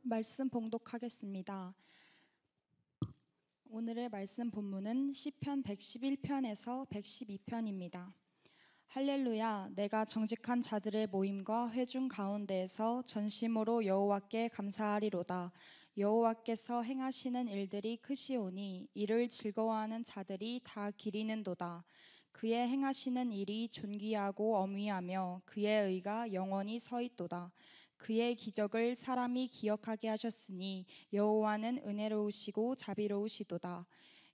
말씀 봉독하겠습니다. 오늘의 말씀 본문은 시편 111편에서 112편입니다. 할렐루야, 내가 정직한 자들의 모임과 회중 가운데에서 전심으로 여호와께 감사하리로다. 여호와께서 행하시는 일들이 크시오니 이를 즐거워하는 자들이 다 기리는도다. 그의 행하시는 일이 존귀하고 엄위하며 그의 의가 영원히 서 있도다. 그의 기적을 사람이 기억하게 하셨으니 여호와는 은혜로우시고 자비로우시도다.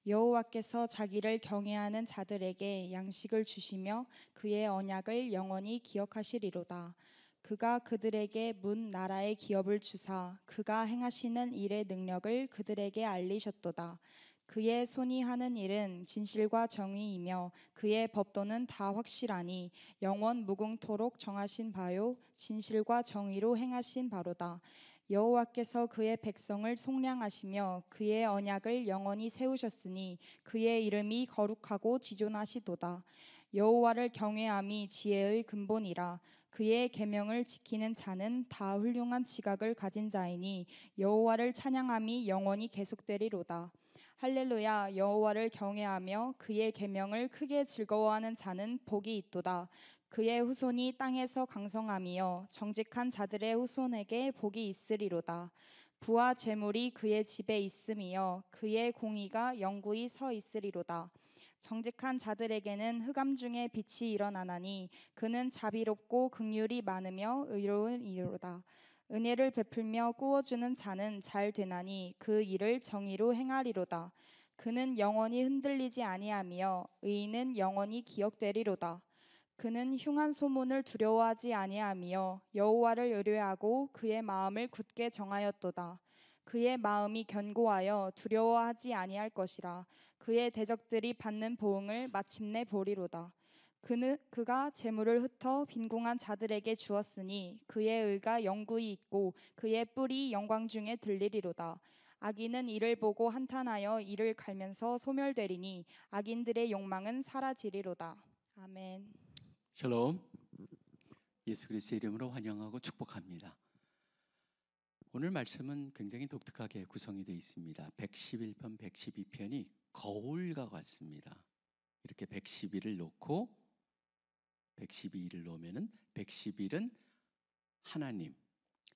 여호와께서 자기를 경외하는 자들에게 양식을 주시며 그의 언약을 영원히 기억하시리로다. 그가 그들에게 문 나라의 기업을 주사 그가 행하시는 일의 능력을 그들에게 알리셨도다. 그의 손이 하는 일은 진실과 정의이며 그의 법도는 다 확실하니 영원 무궁토록 정하신 바요 진실과 정의로 행하신 바로다. 여호와께서 그의 백성을 속량하시며 그의 언약을 영원히 세우셨으니 그의 이름이 거룩하고 지존하시도다. 여호와를 경외함이 지혜의 근본이라. 그의 계명을 지키는 자는 다 훌륭한 지각을 가진 자이니 여호와를 찬양함이 영원히 계속되리로다. 할렐루야, 여호와를 경외하며 그의 계명을 크게 즐거워하는 자는 복이 있도다. 그의 후손이 땅에서 강성함이여 정직한 자들의 후손에게 복이 있으리로다. 부와 재물이 그의 집에 있음이여 그의 공의가 영구히 서 있으리로다. 정직한 자들에게는 흑암 중에 빛이 일어나나니 그는 자비롭고 긍휼이 많으며 의로운 이로다. 은혜를 베풀며 꾸어주는 자는 잘 되나니 그 일을 정의로 행하리로다. 그는 영원히 흔들리지 아니하며 의인은 영원히 기억되리로다. 그는 흉한 소문을 두려워하지 아니하며 여호와를 의뢰하고 그의 마음을 굳게 정하였도다. 그의 마음이 견고하여 두려워하지 아니할 것이라. 그의 대적들이 받는 보응을 마침내 보리로다. 그가 재물을 흩어 빈궁한 자들에게 주었으니 그의 의가 영구히 있고 그의 뿔이 영광 중에 들리리로다. 악인은 이를 보고 한탄하여 이를 갈면서 소멸되리니 악인들의 욕망은 사라지리로다. 아멘. 샬롬. 예수 그리스도의 이름으로 환영하고 축복합니다. 오늘 말씀은 굉장히 독특하게 구성이 되어 있습니다. 111편, 112편이 거울과 같습니다. 이렇게 111을 놓고 112를 놓으면은 111은 하나님,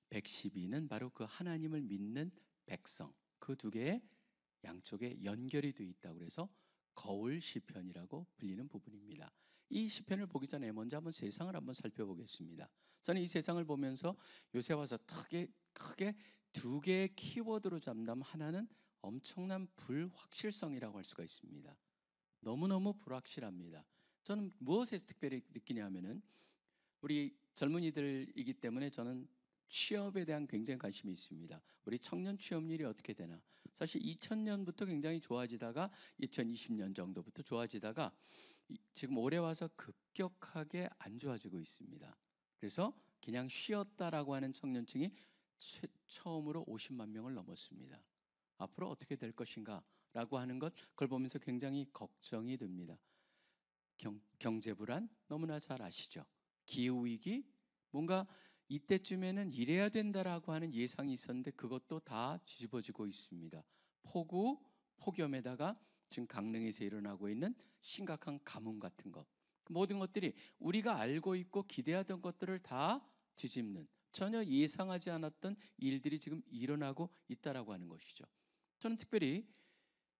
112는 바로 그 하나님을 믿는 백성. 그 두 개의 양쪽에 연결이 되어 있다고 해서 거울 시편이라고 불리는 부분입니다. 이 시편을 보기 전에 먼저 한번 세상을 한번 살펴보겠습니다. 저는 이 세상을 보면서 요새 와서 크게 두 개의 키워드로 잡는다면 하나는 엄청난 불확실성이라고 할 수가 있습니다. 너무너무 불확실합니다. 저는 무엇에서 특별히 느끼냐면은 우리 젊은이들이기 때문에 저는 취업에 대한 굉장히 관심이 있습니다. 우리 청년 취업률이 어떻게 되나? 사실 2000년부터 굉장히 좋아지다가 2020년 정도부터 좋아지다가 지금 올해 와서 급격하게 안 좋아지고 있습니다. 그래서 그냥 쉬었다라고 하는 청년층이 처음으로 50만 명을 넘었습니다. 앞으로 어떻게 될 것인가 라고 하는 것, 그걸 보면서 굉장히 걱정이 듭니다. 경제 불안 너무나 잘 아시죠? 기후위기, 뭔가 이때쯤에는 이래야 된다라고 하는 예상이 있었는데 그것도 다 뒤집어지고 있습니다. 폭염에다가 지금 강릉에서 일어나고 있는 심각한 가뭄 같은 것, 모든 것들이 우리가 알고 있고 기대하던 것들을 다 뒤집는, 전혀 예상하지 않았던 일들이 지금 일어나고 있다라고 하는 것이죠. 저는 특별히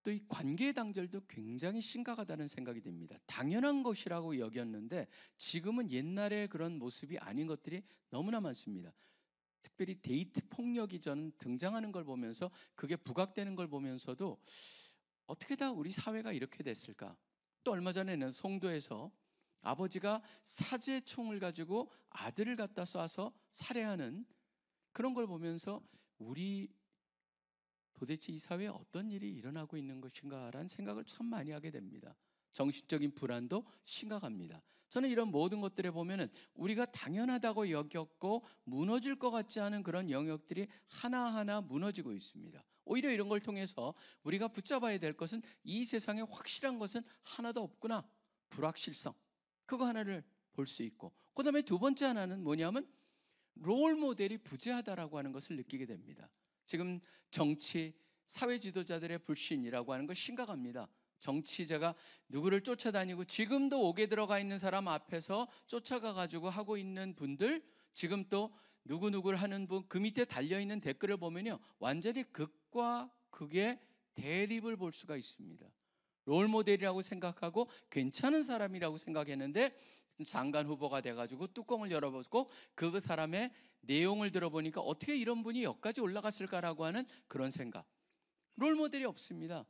또 이 관계 단절도 굉장히 심각하다는 생각이 듭니다. 당연한 것이라고 여겼는데 지금은 옛날의 그런 모습이 아닌 것들이 너무나 많습니다. 특별히 데이트 폭력이 저는 등장하는 걸 보면서, 그게 부각되는 걸 보면서도 어떻게 다 우리 사회가 이렇게 됐을까? 또 얼마 전에는 송도에서 아버지가 사제총을 가지고 아들을 갖다 쏴서 살해하는 그런 걸 보면서 우리 도대체 이 사회에 어떤 일이 일어나고 있는 것인가라는 생각을 참 많이 하게 됩니다. 정신적인 불안도 심각합니다. 저는 이런 모든 것들에 보면은 우리가 당연하다고 여겼고 무너질 것 같지 않은 그런 영역들이 하나하나 무너지고 있습니다. 오히려 이런 걸 통해서 우리가 붙잡아야 될 것은 이 세상에 확실한 것은 하나도 없구나. 불확실성. 그거 하나를 볼 수 있고, 그 다음에 두 번째 하나는 뭐냐면 롤 모델이 부재하다라고 하는 것을 느끼게 됩니다. 지금 정치, 사회 지도자들의 불신이라고 하는 거 심각합니다. 정치자가 누구를 쫓아다니고 지금도 옥에 들어가 있는 사람 앞에서 쫓아가 가지고 하고 있는 분들, 지금 또 누구누구를 하는 분, 그 밑에 달려있는 댓글을 보면요, 완전히 극과 극의 대립을 볼 수가 있습니다. 롤모델이라고 생각하고 괜찮은 사람이라고 생각했는데 장관 후보가 돼가지고 뚜껑을 열어보고 그 사람의 내용을 들어보니까 어떻게 이런 분이 여기까지 올라갔을까라고 하는 그런 생각. 롤모델이 없습니다.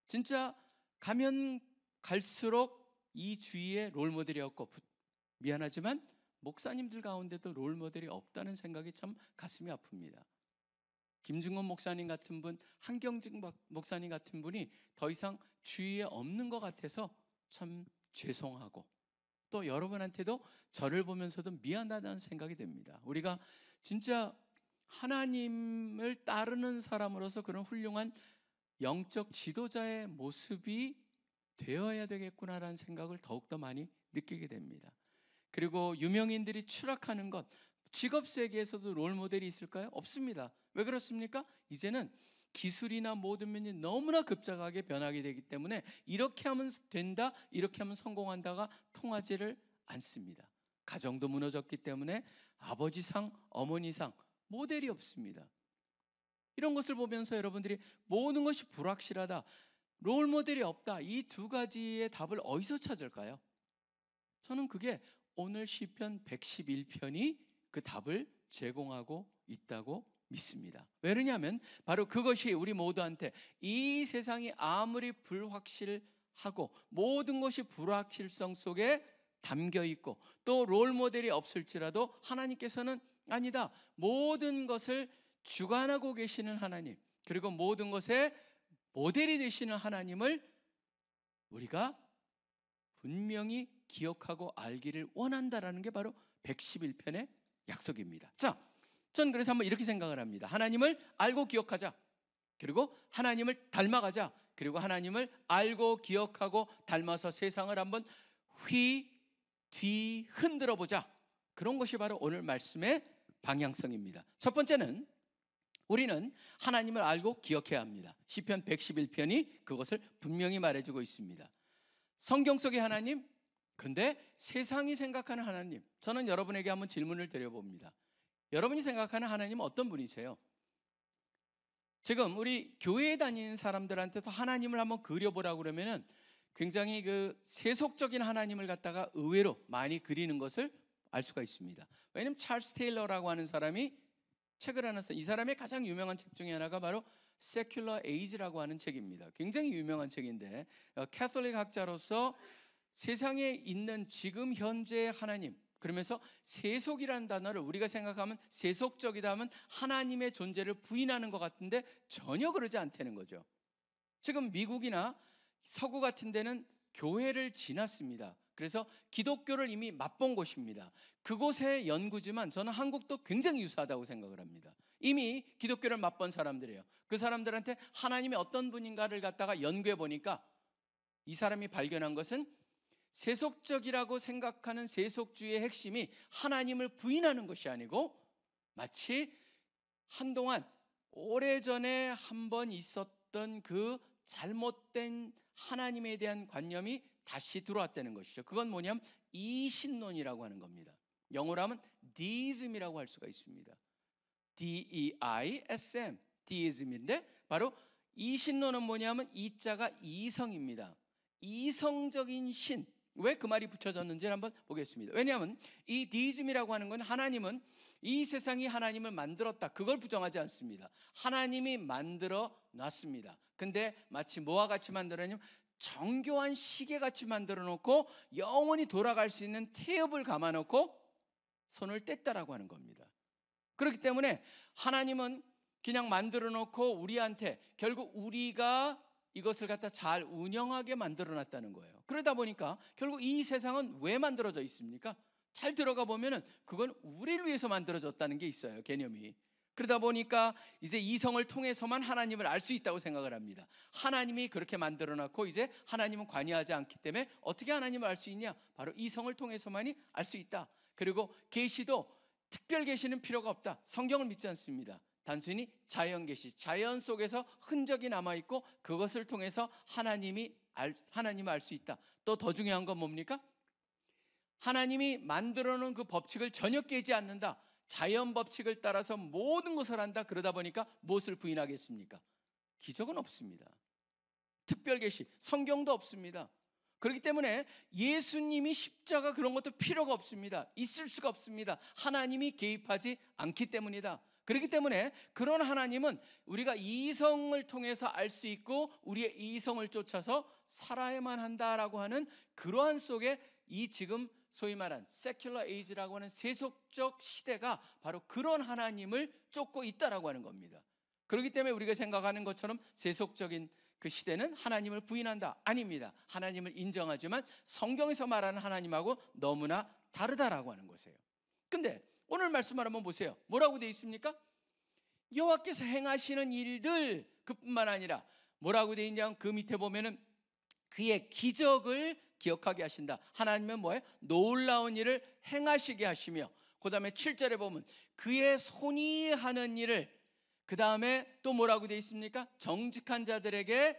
진짜 가면 갈수록 이 주위에 롤모델이 없고, 미안하지만 목사님들 가운데도 롤모델이 없다는 생각이 참 가슴이 아픕니다. 김중원 목사님 같은 분, 한경직 목사님 같은 분이 더 이상 주위에 없는 것 같아서 참 죄송하고, 또 여러분한테도 저를 보면서도 미안하다는 생각이 듭니다. 우리가 진짜 하나님을 따르는 사람으로서 그런 훌륭한 영적 지도자의 모습이 되어야 되겠구나라는 생각을 더욱더 많이 느끼게 됩니다. 그리고 유명인들이 추락하는 것, 직업 세계에서도 롤모델이 있을까요? 없습니다. 왜 그렇습니까? 이제는 기술이나 모든 면이 너무나 급작하게 변하게 되기 때문에 이렇게 하면 된다, 이렇게 하면 성공한다가 통하지를 않습니다. 가정도 무너졌기 때문에 아버지상, 어머니상 모델이 없습니다. 이런 것을 보면서 여러분들이 모든 것이 불확실하다, 롤모델이 없다, 이 두 가지의 답을 어디서 찾을까요? 저는 그게 오늘 시편 111편이 그 답을 제공하고 있다고 믿습니다. 왜냐하면 바로 그것이 우리 모두한테 이 세상이 아무리 불확실하고 모든 것이 불확실성 속에 담겨 있고 또 롤모델이 없을지라도 하나님께서는 아니다, 모든 것을 주관하고 계시는 하나님, 그리고 모든 것의 모델이 되시는 하나님을 우리가 분명히 기억하고 알기를 원한다라는 게 바로 111편의 약속입니다. 자, 전 그래서 한번 이렇게 생각을 합니다. 하나님을 알고 기억하자, 그리고 하나님을 닮아가자, 그리고 하나님을 알고 기억하고 닮아서 세상을 한번 뒤 흔들어 보자. 그런 것이 바로 오늘 말씀의 방향성입니다. 첫 번째는 우리는 하나님을 알고 기억해야 합니다. 시편 111편이 그것을 분명히 말해주고 있습니다. 성경 속의 하나님, 근데 세상이 생각하는 하나님, 저는 여러분에게 한번 질문을 드려봅니다. 여러분이 생각하는 하나님은 어떤 분이세요? 지금 우리 교회에 다니는 사람들한테도 하나님을 한번 그려보라고 그러면은 굉장히 그 세속적인 하나님을 갖다가 의외로 많이 그리는 것을 알 수가 있습니다. 왜냐하면 찰스 테일러라고 하는 사람이 책을 하나 써요. 이 사람의 가장 유명한 책 중에 하나가 바로 Secular Age라고 하는 책입니다. 굉장히 유명한 책인데 캐톨릭 학자로서 세상에 있는 지금 현재의 하나님, 그러면서 세속이라는 단어를 우리가 생각하면 세속적이다 하면 하나님의 존재를 부인하는 것 같은데 전혀 그러지 않다는 거죠. 지금 미국이나 서구 같은 데는 교회를 지났습니다. 그래서 기독교를 이미 맛본 곳입니다. 그곳의 연구지만 저는 한국도 굉장히 유사하다고 생각을 합니다. 이미 기독교를 맛본 사람들이에요. 그 사람들한테 하나님이 어떤 분인가를 갖다가 연구해 보니까 이 사람이 발견한 것은 세속적이라고 생각하는 세속주의의 핵심이 하나님을 부인하는 것이 아니고 마치 한동안 오래전에 한번 있었던 그 잘못된 하나님에 대한 관념이 다시 들어왔다는 것이죠. 그건 뭐냐면 이신론이라고 하는 겁니다. 영어로 하면 deism이라고 할 수가 있습니다. D-E-I-S-M, deism인데 바로 이신론은 뭐냐면 이자가 이성입니다. 이성적인 신. 왜 그 말이 붙여졌는지 한번 보겠습니다. 왜냐하면 이 디이즘이라고 하는 건 하나님은 이 세상이 하나님을 만들었다, 그걸 부정하지 않습니다. 하나님이 만들어 놨습니다. 근데 마치 뭐와 같이 만들었냐면 정교한 시계같이 만들어 놓고 영원히 돌아갈 수 있는 태엽을 감아 놓고 손을 뗐다라고 하는 겁니다. 그렇기 때문에 하나님은 그냥 만들어 놓고 우리한테 결국 우리가 이것을 갖다 잘 운영하게 만들어 놨다는 거예요. 그러다 보니까 결국 이 세상은 왜 만들어져 있습니까? 잘 들어가 보면은 그건 우리를 위해서 만들어졌다는 게 있어요, 개념이. 그러다 보니까 이제 이성을 통해서만 하나님을 알 수 있다고 생각을 합니다. 하나님이 그렇게 만들어 놨고 이제 하나님은 관여하지 않기 때문에 어떻게 하나님을 알 수 있냐? 바로 이성을 통해서만이 알 수 있다. 그리고 계시도 특별 계시는 필요가 없다. 성경을 믿지 않습니다. 단순히 자연 계시, 자연 속에서 흔적이 남아 있고 그것을 통해서 하나님을 알 수 있다. 또 더 중요한 건 뭡니까? 하나님이 만들어 놓은 그 법칙을 전혀 깨지 않는다. 자연 법칙을 따라서 모든 것을 한다. 그러다 보니까 무엇을 부인하겠습니까? 기적은 없습니다. 특별 계시, 성경도 없습니다. 그렇기 때문에 예수님이 십자가 그런 것도 필요가 없습니다. 있을 수가 없습니다. 하나님이 개입하지 않기 때문이다. 그렇기 때문에 그런 하나님은 우리가 이성을 통해서 알 수 있고 우리의 이성을 쫓아서 살아야만 한다라고 하는 그러한 속에 이 지금 소위 말한 세큘러 에이지라고 하는 세속적 시대가 바로 그런 하나님을 쫓고 있다라고 하는 겁니다. 그렇기 때문에 우리가 생각하는 것처럼 세속적인 그 시대는 하나님을 부인한다. 아닙니다. 하나님을 인정하지만 성경에서 말하는 하나님하고 너무나 다르다라고 하는 것이에요. 근데 오늘 말씀을 한번 보세요. 뭐라고 되어 있습니까? 여호와께서 행하시는 일들, 그뿐만 아니라 뭐라고 되어 있냐면 그 밑에 보면은 그의 기적을 기억하게 하신다. 하나님은 뭐예요? 놀라운 일을 행하시게 하시며, 그 다음에 7절에 보면 그의 손이 하는 일을, 그 다음에 또 뭐라고 되어 있습니까? 정직한 자들에게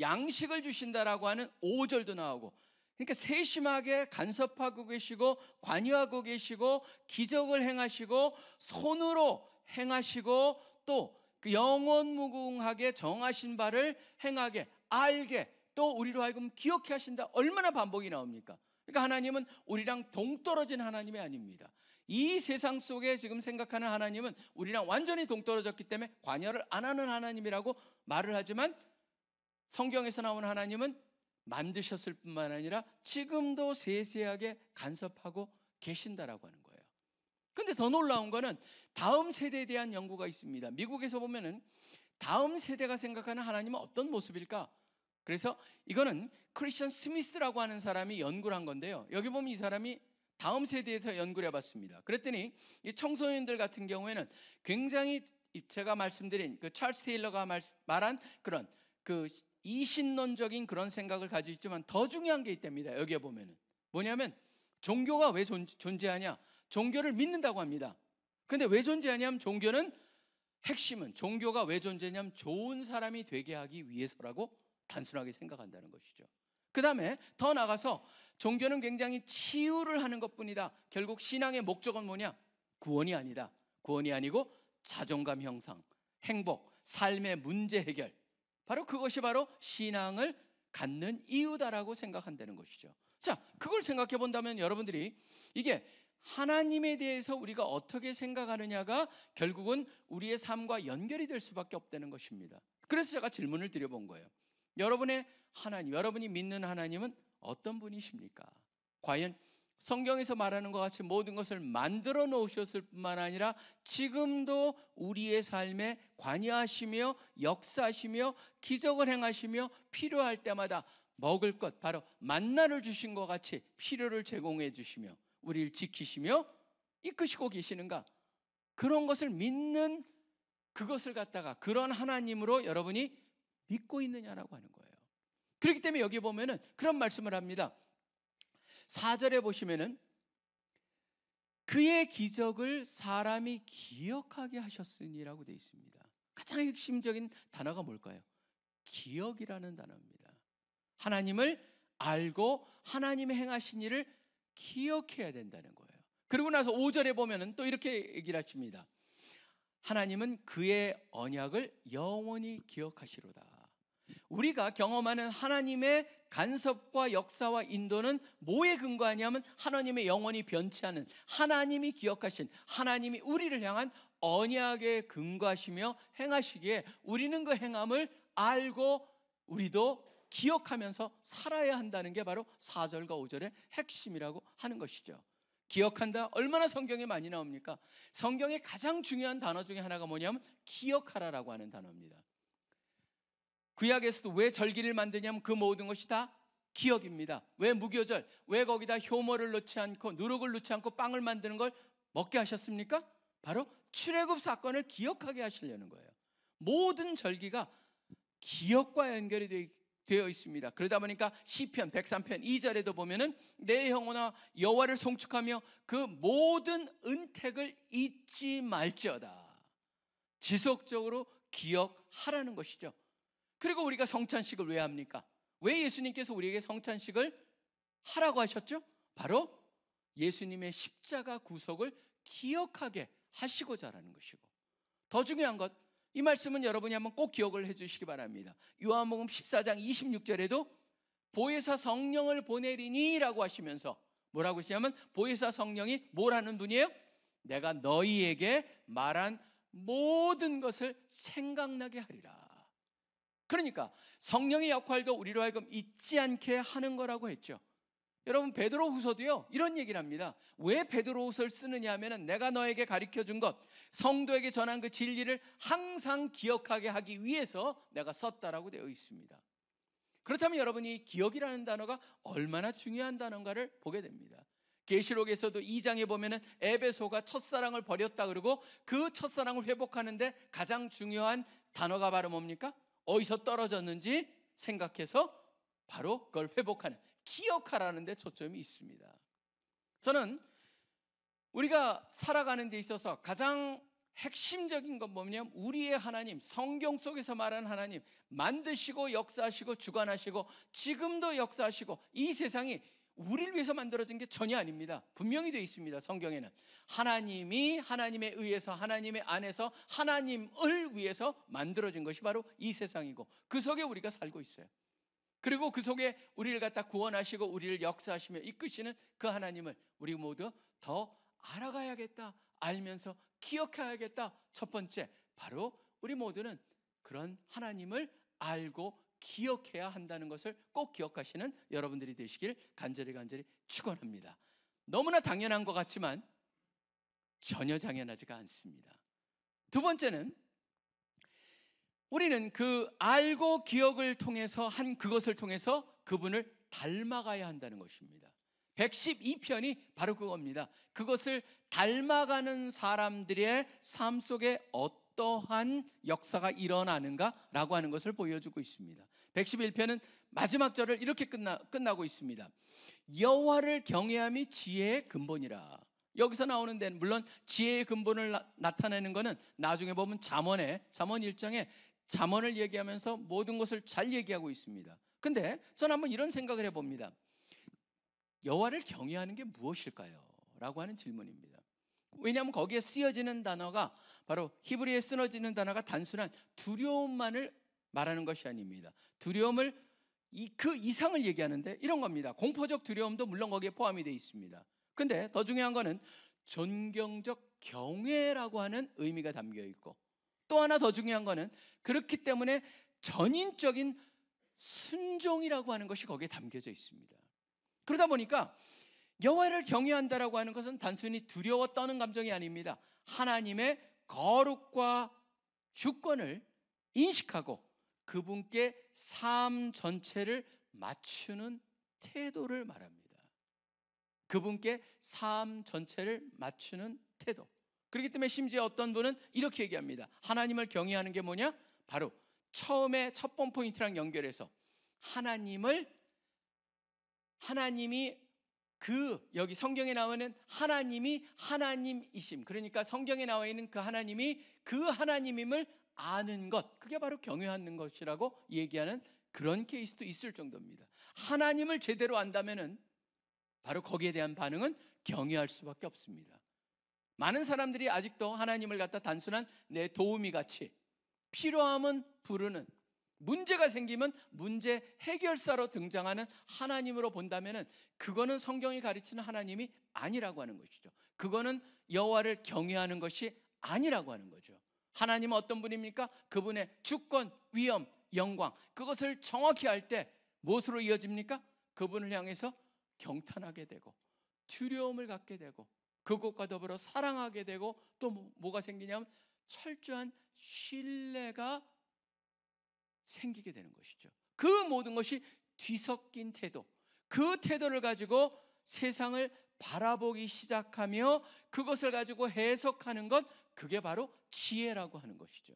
양식을 주신다라고 하는 5절도 나오고, 그러니까 세심하게 간섭하고 계시고 관여하고 계시고 기적을 행하시고 손으로 행하시고 또 그 영원무궁하게 정하신 바를 행하게 알게 또 우리로 하여금 기억해 하신다. 얼마나 반복이 나옵니까? 그러니까 하나님은 우리랑 동떨어진 하나님이 아닙니다. 이 세상 속에 지금 생각하는 하나님은 우리랑 완전히 동떨어졌기 때문에 관여를 안 하는 하나님이라고 말을 하지만, 성경에서 나온 하나님은 만드셨을 뿐만 아니라 지금도 세세하게 간섭하고 계신다라고 하는 거예요. 근데 더 놀라운 거는 다음 세대에 대한 연구가 있습니다. 미국에서 보면은 다음 세대가 생각하는 하나님은 어떤 모습일까? 그래서 이거는 크리스천 스미스라고 하는 사람이 연구를 한 건데요. 여기 보면 이 사람이 다음 세대에서 연구를 해봤습니다. 그랬더니 이 청소년들 같은 경우에는 굉장히 제가 말씀드린 그 찰스 테일러가 말한 그런 그 이신론적인 그런 생각을 가지고 있지만 더 중요한 게 있답니다. 여기에 보면은 뭐냐면 종교가 왜 존재하냐? 종교를 믿는다고 합니다. 근데 왜 존재하냐면 종교는 핵심은 종교가 왜 존재하냐면 좋은 사람이 되게 하기 위해서라고 단순하게 생각한다는 것이죠. 그 다음에 더 나가서 종교는 굉장히 치유를 하는 것뿐이다. 결국 신앙의 목적은 뭐냐? 구원이 아니다. 구원이 아니고 자존감 형상, 행복, 삶의 문제 해결, 바로 그것이 바로 신앙을 갖는 이유다라고 생각한다는 것이죠. 자, 그걸 생각해 본다면 여러분들이 이게 하나님에 대해서 우리가 어떻게 생각하느냐가 결국은 우리의 삶과 연결이 될 수밖에 없다는 것입니다. 그래서 제가 질문을 드려본 거예요. 여러분의 하나님, 여러분이 믿는 하나님은 어떤 분이십니까? 과연 성경에서 말하는 것 같이 모든 것을 만들어 놓으셨을 뿐만 아니라 지금도 우리의 삶에 관여하시며 역사하시며 기적을 행하시며 필요할 때마다 먹을 것, 바로 만나를 주신 것 같이 필요를 제공해 주시며 우리를 지키시며 이끄시고 계시는가? 그런 것을 믿는 그것을 갖다가 그런 하나님으로 여러분이 믿고 있느냐라고 하는 거예요. 그렇기 때문에 여기 보면은 그런 말씀을 합니다. 4절에 보시면은 그의 기적을 사람이 기억하게 하셨으니라고 되어 있습니다. 가장 핵심적인 단어가 뭘까요? 기억이라는 단어입니다. 하나님을 알고 하나님의 행하신 일을 기억해야 된다는 거예요. 그리고 나서 5절에 보면은 또 이렇게 얘기를 하십니다. 하나님은 그의 언약을 영원히 기억하시로다. 우리가 경험하는 하나님의 간섭과 역사와 인도는 뭐에 근거하냐면 하나님의 영원히 변치 않은 하나님이 기억하신 하나님이 우리를 향한 언약에 근거하시며 행하시기에 우리는 그 행함을 알고 우리도 기억하면서 살아야 한다는 게 바로 4절과 5절의 핵심이라고 하는 것이죠. 기억한다. 얼마나 성경에 많이 나옵니까? 성경의 가장 중요한 단어 중에 하나가 뭐냐면 기억하라라고 하는 단어입니다. 구약에서도 왜 절기를 만드냐면 그 모든 것이 다 기억입니다. 왜 무교절, 왜 거기다 효모를 넣지 않고 누룩을 넣지 않고 빵을 만드는 걸 먹게 하셨습니까? 바로 출애굽 사건을 기억하게 하시려는 거예요. 모든 절기가 기억과 연결이 되어 있습니다. 그러다 보니까 시편 103편 2절에도 보면은 내 영혼아 여호와를 송축하며 그 모든 은택을 잊지 말지어다. 지속적으로 기억하라는 것이죠. 그리고 우리가 성찬식을 왜 합니까? 왜 예수님께서 우리에게 성찬식을 하라고 하셨죠? 바로 예수님의 십자가 구속을 기억하게 하시고자 하는 것이고, 더 중요한 것, 이 말씀은 여러분이 한번 꼭 기억을 해 주시기 바랍니다. 요한복음 14장 26절에도 보혜사 성령을 보내리니 라고 하시면서 뭐라고 하시냐면, 보혜사 성령이 뭘 하는 분이에요? 내가 너희에게 말한 모든 것을 생각나게 하리라. 그러니까 성령의 역할도 우리로 하여금 잊지 않게 하는 거라고 했죠. 여러분, 베드로후서도요 이런 얘기를 합니다. 왜 베드로후서를 쓰느냐 하면은, 내가 너에게 가르쳐 준 것, 성도에게 전한 그 진리를 항상 기억하게 하기 위해서 내가 썼다라고 되어 있습니다. 그렇다면 여러분이 기억이라는 단어가 얼마나 중요한 단어인가를 보게 됩니다. 계시록에서도 2장에 보면은 에베소가 첫사랑을 버렸다 그러고, 그 첫사랑을 회복하는데 가장 중요한 단어가 바로 뭡니까? 어디서 떨어졌는지 생각해서 바로 그걸 회복하는, 기억하라는 데 초점이 있습니다. 저는 우리가 살아가는 데 있어서 가장 핵심적인 건 뭐냐면, 우리의 하나님, 성경 속에서 말하는 하나님, 만드시고 역사하시고 주관하시고 지금도 역사하시고, 이 세상이 우리를 위해서 만들어진 게 전혀 아닙니다. 분명히 되어 있습니다. 성경에는 하나님이 하나님에 의해서, 하나님의 안에서 하나님을 위해서 만들어진 것이 바로 이 세상이고, 그 속에 우리가 살고 있어요. 그리고 그 속에 우리를 갖다 구원하시고 우리를 역사하시며 이끄시는 그 하나님을 우리 모두 더 알아가야겠다, 알면서 기억해야겠다. 첫 번째, 바로 우리 모두는 그런 하나님을 알고 기억해야 한다는 것을 꼭 기억하시는 여러분들이 되시길 간절히 축원합니다. 너무나 당연한 것 같지만 전혀 당연하지가 않습니다. 두 번째는, 우리는 그 알고 기억을 통해서 한 그것을 통해서 그분을 닮아가야 한다는 것입니다. 112편이 바로 그겁니다. 그것을 닮아가는 사람들의 삶 속에 어떠한 역사가 일어나는가라고 하는 것을 보여주고 있습니다. 111편은 마지막 절을 이렇게 끝나고 있습니다. 여호와를 경외함이 지혜의 근본이라. 여기서 나오는 데는 물론 지혜의 근본을 나타내는 것은 나중에 보면 잠언 1장에 잠언을 얘기하면서 모든 것을 잘 얘기하고 있습니다. 근데 저는 한번 이런 생각을 해봅니다. 여호와를 경외하는 게 무엇일까요? 라고 하는 질문입니다. 왜냐하면 거기에 쓰여지는 단어가, 바로 히브리에 쓰여지는 단어가 단순한 두려움만을 말하는 것이 아닙니다. 두려움을 그 이상을 얘기하는데 이런 겁니다. 공포적 두려움도 물론 거기에 포함이 되어 있습니다. 근데 더 중요한 거는 존경적 경외라고 하는 의미가 담겨 있고, 또 하나 더 중요한 거는 그렇기 때문에 전인적인 순종이라고 하는 것이 거기에 담겨져 있습니다. 그러다 보니까 여호와를 경외한다라고 하는 것은 단순히 두려워 떠는 감정이 아닙니다. 하나님의 거룩과 주권을 인식하고 그분께 삶 전체를 맞추는 태도를 말합니다. 그분께 삶 전체를 맞추는 태도. 그렇기 때문에 심지어 어떤 분은 이렇게 얘기합니다. 하나님을 경외하는 게 뭐냐? 바로 처음에 첫 번 포인트랑 연결해서 하나님이 여기 성경에 나오는 하나님이 하나님이심, 그러니까 성경에 나와 있는 그 하나님이 그 하나님임을 아는 것, 그게 바로 경외하는 것이라고 얘기하는 그런 케이스도 있을 정도입니다. 하나님을 제대로 안다면은 바로 거기에 대한 반응은 경외할 수밖에 없습니다. 많은 사람들이 아직도 하나님을 갖다 단순한 내 도우미 같이, 필요하면 부르는, 문제가 생기면 문제 해결사로 등장하는 하나님으로 본다면은 그거는 성경이 가르치는 하나님이 아니라고 하는 것이죠. 그거는 여호와를 경외하는 것이 아니라고 하는 거죠. 하나님은 어떤 분입니까? 그분의 주권, 위엄, 영광, 그것을 정확히 알 때 무엇으로 이어집니까? 그분을 향해서 경탄하게 되고 두려움을 갖게 되고 그것과 더불어 사랑하게 되고 또 뭐가 생기냐면 철저한 신뢰가 생기게 되는 것이죠. 그 모든 것이 뒤섞인 태도, 그 태도를 가지고 세상을 바라보기 시작하며 그것을 가지고 해석하는 것, 그게 바로 지혜라고 하는 것이죠.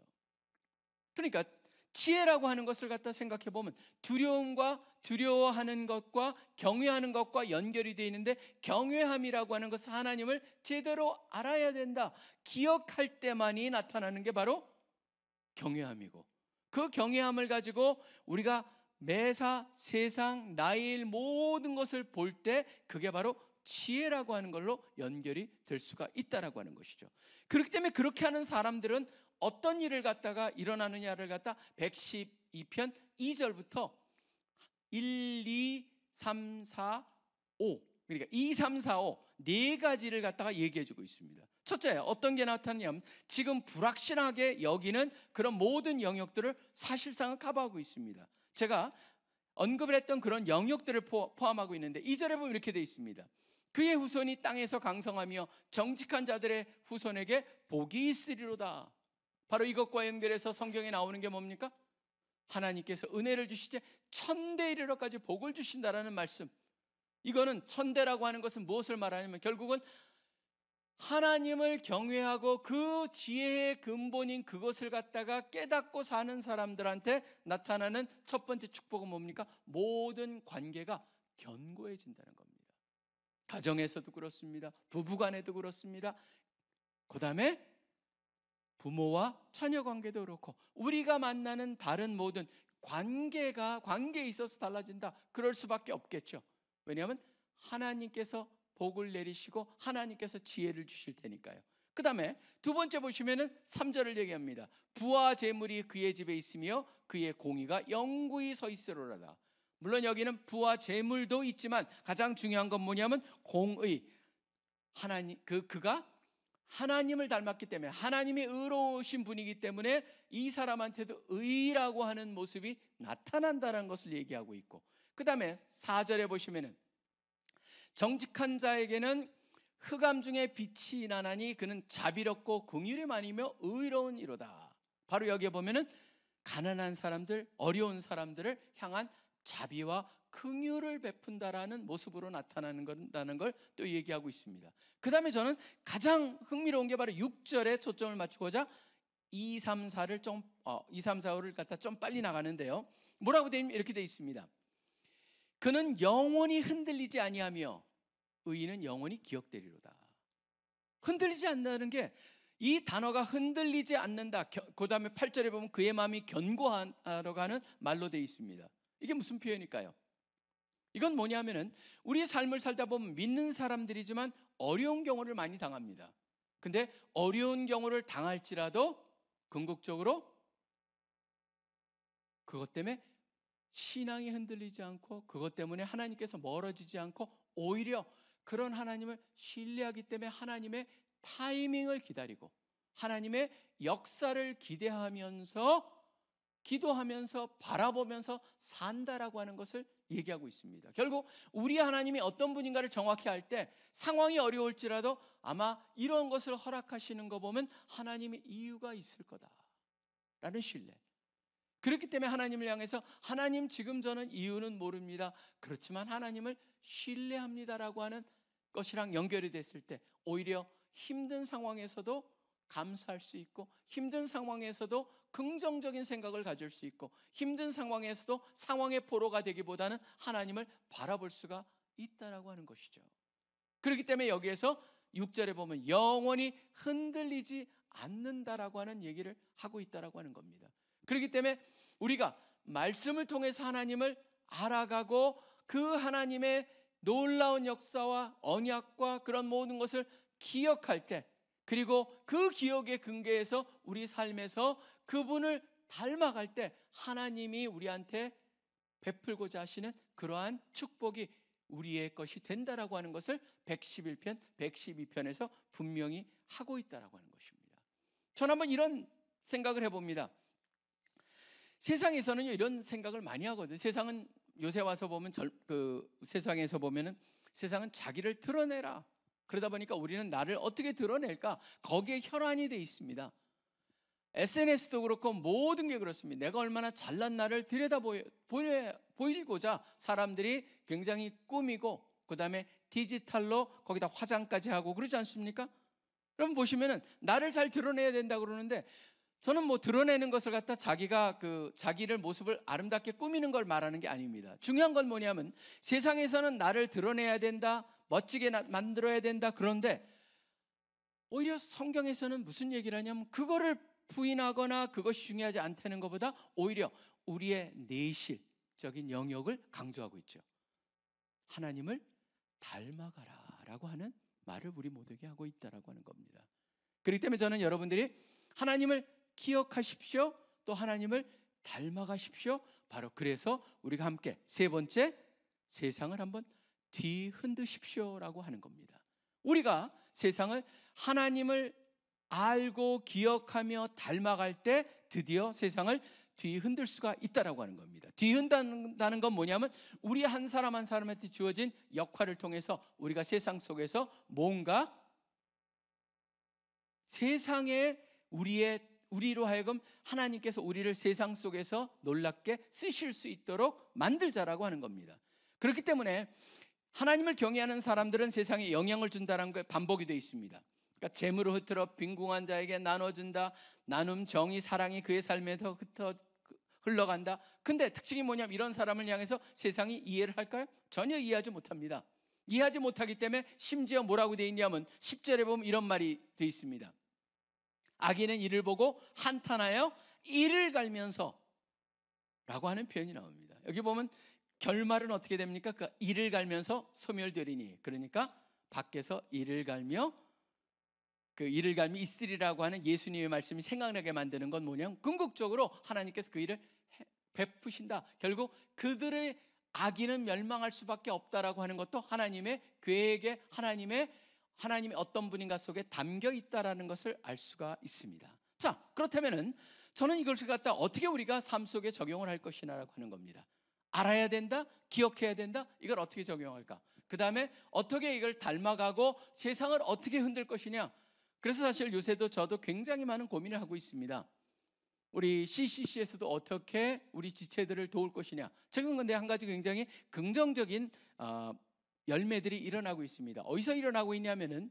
그러니까 지혜라고 하는 것을 갖다 생각해 보면 두려움과 두려워하는 것과 경외하는 것과 연결이 되어 있는데, 경외함이라고 하는 것은 하나님을 제대로 알아야 된다, 기억할 때만이 나타나는 게 바로 경외함이고, 그 경외함을 가지고 우리가 매사 세상 나일 모든 것을 볼 때 그게 바로 지혜라고 하는 걸로 연결이 될 수가 있다라고 하는 것이죠. 그렇기 때문에 그렇게 하는 사람들은 어떤 일을 갖다가 일어나느냐를 갖다 112편 2절부터 1, 2, 3, 4, 5, 그러니까 2, 3, 4, 5 네 가지를 갖다가 얘기해 주고 있습니다. 첫째, 어떤 게 나타나냐면 지금 불확실하게 여기는 그런 모든 영역들을 사실상은 커버하고 있습니다. 제가 언급을 했던 그런 영역들을 포함하고 있는데 2절에 보면 이렇게 되어 있습니다. 그의 후손이 땅에서 강성하며 정직한 자들의 후손에게 복이 있으리로다. 바로 이것과 연결해서 성경에 나오는 게 뭡니까? 하나님께서 은혜를 주시되 천대 이르러까지 복을 주신다라는 말씀. 이거는 천대라고 하는 것은 무엇을 말하냐면 결국은 하나님을 경외하고 그 지혜의 근본인 그것을 갖다가 깨닫고 사는 사람들한테 나타나는 첫 번째 축복은 뭡니까? 모든 관계가 견고해진다는 겁니다. 가정에서도 그렇습니다. 부부간에도 그렇습니다. 그 다음에 부모와 자녀 관계도 그렇고 우리가 만나는 다른 모든 관계에 있어서 달라진다. 그럴 수밖에 없겠죠. 왜냐하면 하나님께서 복을 내리시고 하나님께서 지혜를 주실 테니까요. 그 다음에 두 번째 보시면은 3절을 얘기합니다. 부와 재물이 그의 집에 있으며 그의 공의가 영구히 서 있으리로다. 물론 여기는 부와 재물도 있지만 가장 중요한 건 뭐냐면 공의. 하나님 그가 하나님을 닮았기 때문에 하나님이 의로우신 분이기 때문에 이 사람한테도 의라고 하는 모습이 나타난다는 것을 얘기하고 있고, 그 다음에 4절에 보시면은 정직한 자에게는 흑암 중에 빛이 나나니 그는 자비롭고 긍휼이 많으며 의로운 이로다. 바로 여기에 보면은 가난한 사람들, 어려운 사람들을 향한 자비와 긍휼을 베푼다라는 모습으로 나타나는 걸 또 얘기하고 있습니다. 그 다음에 저는 가장 흥미로운 게 바로 6절에 초점을 맞추고자 2, 3, 4를 갖다 좀 빨리 나가는데요. 뭐라고 되어 있냐면 이렇게 되어 있습니다. 그는 영원히 흔들리지 아니하며 의인은 영원히 기억되리로다. 흔들리지 않는다는 게 이 단어가 흔들리지 않는다. 그 다음에 8절에 보면 그의 마음이 견고하라고 하는 말로 되어 있습니다. 이게 무슨 표현일까요? 이건 뭐냐면은 우리의 삶을 살다 보면 믿는 사람들이지만 어려운 경우를 많이 당합니다. 근데 어려운 경우를 당할지라도 궁극적으로 그것 때문에 신앙이 흔들리지 않고 그것 때문에 하나님께서 멀어지지 않고 오히려 그런 하나님을 신뢰하기 때문에 하나님의 타이밍을 기다리고 하나님의 역사를 기대하면서 기도하면서 바라보면서 산다라고 하는 것을 얘기하고 있습니다. 결국 우리 하나님이 어떤 분인가를 정확히 알 때 상황이 어려울지라도 아마 이런 것을 허락하시는 거 보면 하나님의 이유가 있을 거다라는 신뢰. 그렇기 때문에 하나님을 향해서 하나님 지금 저는 이유는 모릅니다. 그렇지만 하나님을 신뢰합니다라고 하는 것이랑 연결이 됐을 때 오히려 힘든 상황에서도 감사할 수 있고 힘든 상황에서도 긍정적인 생각을 가질 수 있고 힘든 상황에서도 상황의 포로가 되기보다는 하나님을 바라볼 수가 있다라고 하는 것이죠. 그렇기 때문에 여기에서 6절에 보면 영원히 흔들리지 않는다라고 하는 얘기를 하고 있다라고 하는 겁니다. 그렇기 때문에 우리가 말씀을 통해서 하나님을 알아가고 그 하나님의 놀라운 역사와 언약과 그런 모든 것을 기억할 때 그리고 그 기억의 근거에서 우리 삶에서 그분을 닮아갈 때 하나님이 우리한테 베풀고자 하시는 그러한 축복이 우리의 것이 된다라고 하는 것을 111편, 112편에서 분명히 하고 있다라고 하는 것입니다. 저는 한번 이런 생각을 해봅니다. 세상에서는 이런 생각을 많이 하거든요. 세상은 요새 와서 보면 세상에서 보면은 세상은 자기를 드러내라. 그러다 보니까 우리는 나를 어떻게 드러낼까? 거기에 혈안이 돼 있습니다. SNS도 그렇고 모든 게 그렇습니다. 내가 얼마나 잘난 나를 들여다 보이고자 사람들이 굉장히 꾸미고 그 다음에 디지털로 거기다 화장까지 하고 그러지 않습니까? 그럼 보시면은 나를 잘 드러내야 된다 그러는데 저는 뭐 드러내는 것을 갖다 자기가 자기를 모습을 아름답게 꾸미는 걸 말하는 게 아닙니다. 중요한 건 뭐냐면 세상에서는 나를 드러내야 된다, 멋지게 만들어야 된다. 그런데 오히려 성경에서는 무슨 얘기를 하냐면 그거를 부인하거나 그것이 중요하지 않다는 것보다 오히려 우리의 내실적인 영역을 강조하고 있죠. 하나님을 닮아가라라고 하는 말을 우리 모두에게 하고 있다라고 하는 겁니다. 그렇기 때문에 저는 여러분들이 하나님을 기억하십시오, 또 하나님을 닮아가십시오. 바로 그래서 우리가 함께 세 번째, 세상을 한번 뒤흔드십시오라고 하는 겁니다. 우리가 세상을 하나님을 알고 기억하며 닮아갈 때 드디어 세상을 뒤흔들 수가 있다라고 하는 겁니다. 뒤흔다는 건 뭐냐면 우리 한 사람 한 사람한테 주어진 역할을 통해서 우리가 세상 속에서 뭔가 세상에 우리로 하여금 하나님께서 우리를 세상 속에서 놀랍게 쓰실 수 있도록 만들자라고 하는 겁니다. 그렇기 때문에 하나님을 경외하는 사람들은 세상에 영향을 준다는 게 반복이 되어 있습니다. 그러니까 재물을 흐트러 빈궁한 자에게 나눠준다. 나눔, 정의, 사랑이 그의 삶에서 흘러간다. 근데 특징이 뭐냐면 이런 사람을 향해서 세상이 이해를 할까요? 전혀 이해하지 못합니다. 이해하지 못하기 때문에 심지어 뭐라고 되어 있냐면 10절에 보면 이런 말이 되어 있습니다. 악인은 이를 보고 한탄하여 이를 갈면서 라고 하는 표현이 나옵니다. 여기 보면 결말은 어떻게 됩니까? 그 이를 갈면서 소멸되리니, 그러니까 밖에서 이를 갈며 그 이를 갈며 있으리라고 하는 예수님의 말씀이 생각나게 만드는 건 뭐냐면 궁극적으로 하나님께서 그 일을 베푸신다. 결국 그들의 악인은 멸망할 수밖에 없다라고 하는 것도 하나님의 계획에 하나님의 어떤 분인가 속에 담겨 있다라는 것을 알 수가 있습니다. 자, 그렇다면은 저는 이것을 갖다 어떻게 우리가 삶 속에 적용을 할 것이냐라고 하는 겁니다. 알아야 된다, 기억해야 된다. 이걸 어떻게 적용할까? 그 다음에 어떻게 이걸 닮아가고 세상을 어떻게 흔들 것이냐. 그래서 사실 요새도 저도 굉장히 많은 고민을 하고 있습니다. 우리 CCC에서도 어떻게 우리 지체들을 도울 것이냐. 지금 근데 한 가지 굉장히 긍정적인 열매들이 일어나고 있습니다. 어디서 일어나고 있냐면은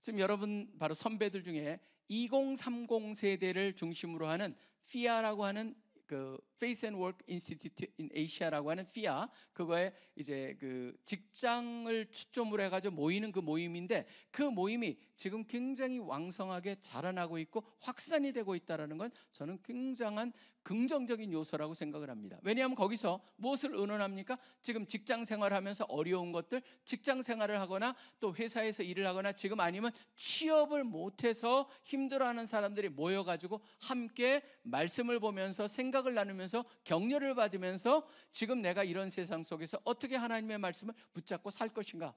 지금 여러분 바로 선배들 중에 2030 세대를 중심으로 하는 FIA라고 하는 그 Face and Work Institute in Asia라고 하는 FIA, 그거에 이제 그 직장을 초점으로 해가지고 모이는 그 모임인데, 그 모임이 지금 굉장히 왕성하게 자라나고 있고 확산이 되고 있다는 건 저는 굉장한 긍정적인 요소라고 생각을 합니다. 왜냐하면 거기서 무엇을 의논합니까? 지금 직장 생활하면서 어려운 것들, 직장 생활을 하거나 또 회사에서 일을 하거나 지금 아니면 취업을 못해서 힘들어하는 사람들이 모여가지고 함께 말씀을 보면서 생각을 나누면서 격려를 받으면서 지금 내가 이런 세상 속에서 어떻게 하나님의 말씀을 붙잡고 살 것인가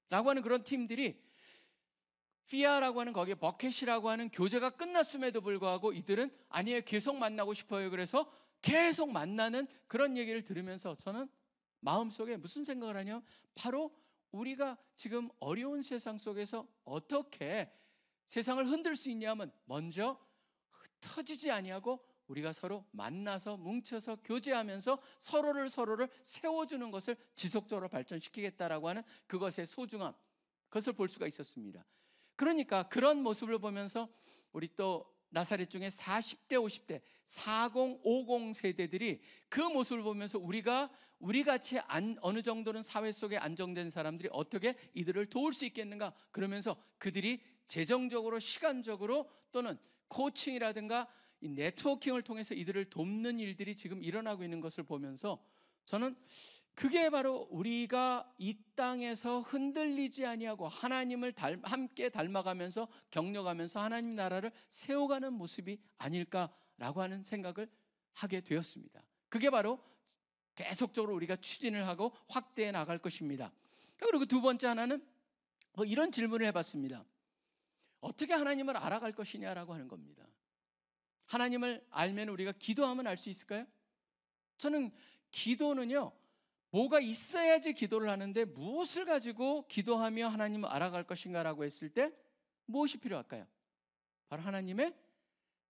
라고 하는 그런 팀들이, FIA라고 하는 거기에 버켓이라고 하는 교제가 끝났음에도 불구하고 이들은 아니에요, 계속 만나고 싶어요. 그래서 계속 만나는 그런 얘기를 들으면서 저는 마음속에 무슨 생각을 하냐, 바로 우리가 지금 어려운 세상 속에서 어떻게 세상을 흔들 수 있냐면 먼저 흩어지지 아니하고 우리가 서로 만나서 뭉쳐서 교제하면서 서로를 세워주는 것을 지속적으로 발전시키겠다라고 하는 그것의 소중함, 그것을 볼 수가 있었습니다. 그러니까 그런 모습을 보면서 우리 또 나사렛 중에 40대 50대 40, 50 세대들이 그 모습을 보면서 우리 같이 어느 정도는 사회 속에 안정된 사람들이 어떻게 이들을 도울 수 있겠는가, 그러면서 그들이 재정적으로 시간적으로 또는 코칭이라든가 이 네트워킹을 통해서 이들을 돕는 일들이 지금 일어나고 있는 것을 보면서 저는 그게 바로 우리가 이 땅에서 흔들리지 아니하고 하나님을 함께 닮아가면서 격려가면서 하나님 나라를 세워가는 모습이 아닐까라고 하는 생각을 하게 되었습니다. 그게 바로 계속적으로 우리가 추진을 하고 확대해 나갈 것입니다. 그리고 두 번째 하나는 이런 질문을 해봤습니다. 어떻게 하나님을 알아갈 것이냐라고 하는 겁니다. 하나님을 알면 우리가 기도하면 알 수 있을까요? 저는 기도는요, 뭐가 있어야지 기도를 하는데 무엇을 가지고 기도하며 하나님을 알아갈 것인가라고 했을 때 무엇이 필요할까요? 바로 하나님의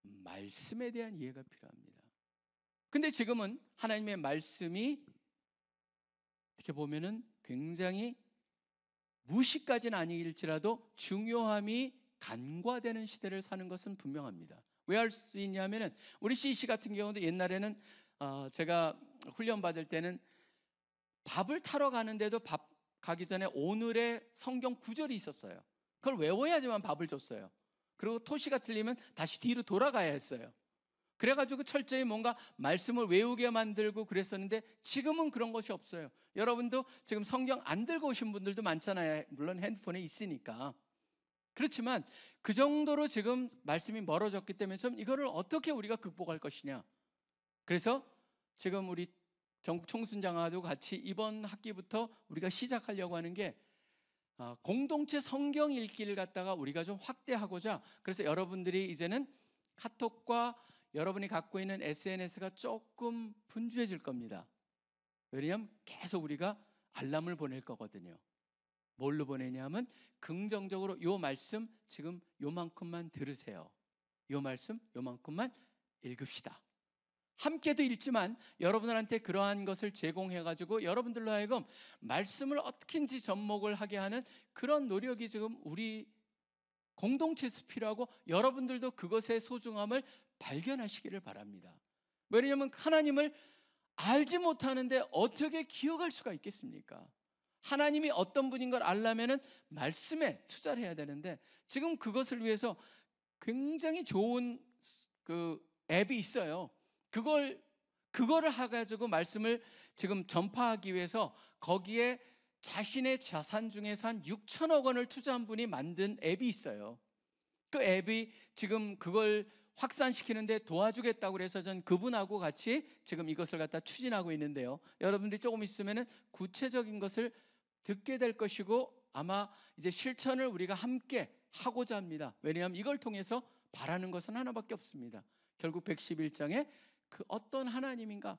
말씀에 대한 이해가 필요합니다. 근데 지금은 하나님의 말씀이 어떻게 보면은 굉장히 무시까지는 아니일지라도 중요함이 간과되는 시대를 사는 것은 분명합니다. 왜 할 수 있냐면은 우리 CC 같은 경우도 옛날에는 제가 훈련 받을 때는 밥을 타러 가는데도 밥 가기 전에 오늘의 성경 구절이 있었어요. 그걸 외워야지만 밥을 줬어요. 그리고 토시가 틀리면 다시 뒤로 돌아가야 했어요. 그래가지고 철저히 뭔가 말씀을 외우게 만들고 그랬었는데 지금은 그런 것이 없어요. 여러분도 지금 성경 안 들고 오신 분들도 많잖아요. 물론 핸드폰에 있으니까. 그렇지만 그 정도로 지금 말씀이 멀어졌기 때문에 좀 이거를 어떻게 우리가 극복할 것이냐. 그래서 지금 우리 전국 총순장하고 같이 이번 학기부터 우리가 시작하려고 하는 게 공동체 성경 읽기를 갖다가 우리가 좀 확대하고자, 그래서 여러분들이 이제는 카톡과 여러분이 갖고 있는 SNS가 조금 분주해질 겁니다. 왜냐하면 계속 우리가 알람을 보낼 거거든요. 뭘로 보내냐면 긍정적으로 요 말씀 지금 요만큼만 들으세요. 요 말씀 요만큼만 읽읍시다. 함께도 읽지만 여러분들한테 그러한 것을 제공해가지고 여러분들로 하여금 말씀을 어떻게든지 접목을 하게 하는 그런 노력이 지금 우리 공동체에서 필요하고, 여러분들도 그것의 소중함을 발견하시기를 바랍니다. 왜냐하면 하나님을 알지 못하는데 어떻게 기억할 수가 있겠습니까? 하나님이 어떤 분인 걸 알려면은 말씀에 투자를 해야 되는데, 지금 그것을 위해서 굉장히 좋은 그 앱이 있어요. 그거를 해가지고 말씀을 지금 전파하기 위해서 거기에 자신의 자산 중에서 한 6천억 원을 투자한 분이 만든 앱이 있어요. 그 앱이 지금 그걸 확산시키는데 도와주겠다고 그래서 전 그분하고 같이 지금 이것을 갖다 추진하고 있는데요. 여러분들이 조금 있으면은 구체적인 것을 듣게 될 것이고, 아마 이제 실천을 우리가 함께 하고자 합니다. 왜냐하면 이걸 통해서 바라는 것은 하나밖에 없습니다. 결국 111장에 그 어떤 하나님인가,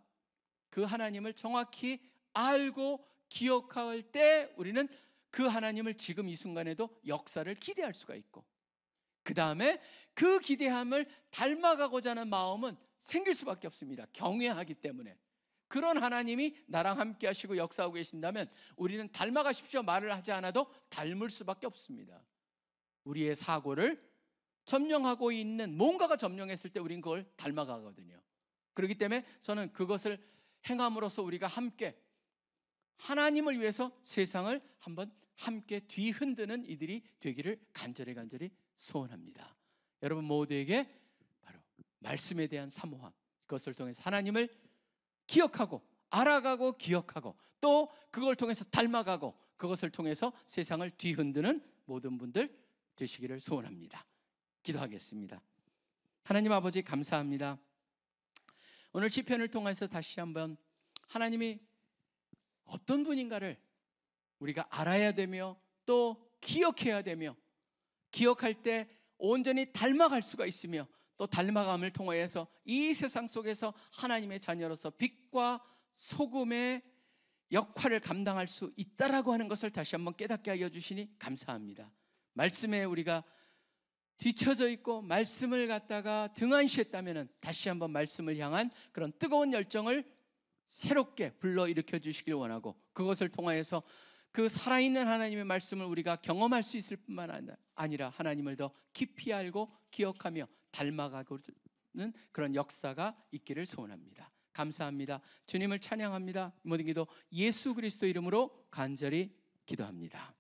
그 하나님을 정확히 알고 기억할 때 우리는 그 하나님을 지금 이 순간에도 역사를 기대할 수가 있고, 그 다음에 그 기대함을 닮아가고자 하는 마음은 생길 수밖에 없습니다. 경외하기 때문에. 그런 하나님이 나랑 함께 하시고 역사하고 계신다면 우리는 닮아가십시오 말을 하지 않아도 닮을 수밖에 없습니다. 우리의 사고를 점령하고 있는 뭔가가 점령했을 때 우린 그걸 닮아가거든요. 그렇기 때문에 저는 그것을 행함으로써 우리가 함께 하나님을 위해서 세상을 한번 함께 뒤흔드는 이들이 되기를 간절히 소원합니다. 여러분 모두에게 바로 말씀에 대한 사모함, 그것을 통해서 하나님을 기억하고 알아가고 기억하고 또 그걸 통해서 닮아가고 그것을 통해서 세상을 뒤흔드는 모든 분들 되시기를 소원합니다. 기도하겠습니다. 하나님 아버지 감사합니다. 오늘 시편을 통해서 다시 한번 하나님이 어떤 분인가를 우리가 알아야 되며 또 기억해야 되며, 기억할 때 온전히 닮아갈 수가 있으며, 또 닮아감을 통하여서 이 세상 속에서 하나님의 자녀로서 빛과 소금의 역할을 감당할 수 있다라고 하는 것을 다시 한번 깨닫게 하여 주시니 감사합니다. 말씀에 우리가 뒤처져 있고 말씀을 갖다가 등한시했다면 다시 한번 말씀을 향한 그런 뜨거운 열정을 새롭게 불러일으켜 주시길 원하고, 그것을 통하여서 그 살아있는 하나님의 말씀을 우리가 경험할 수 있을 뿐만 아니라 하나님을 더 깊이 알고 기억하며 닮아가는 그런 역사가 있기를 소원합니다. 감사합니다. 주님을 찬양합니다. 모든 기도 예수 그리스도 이름으로 간절히 기도합니다.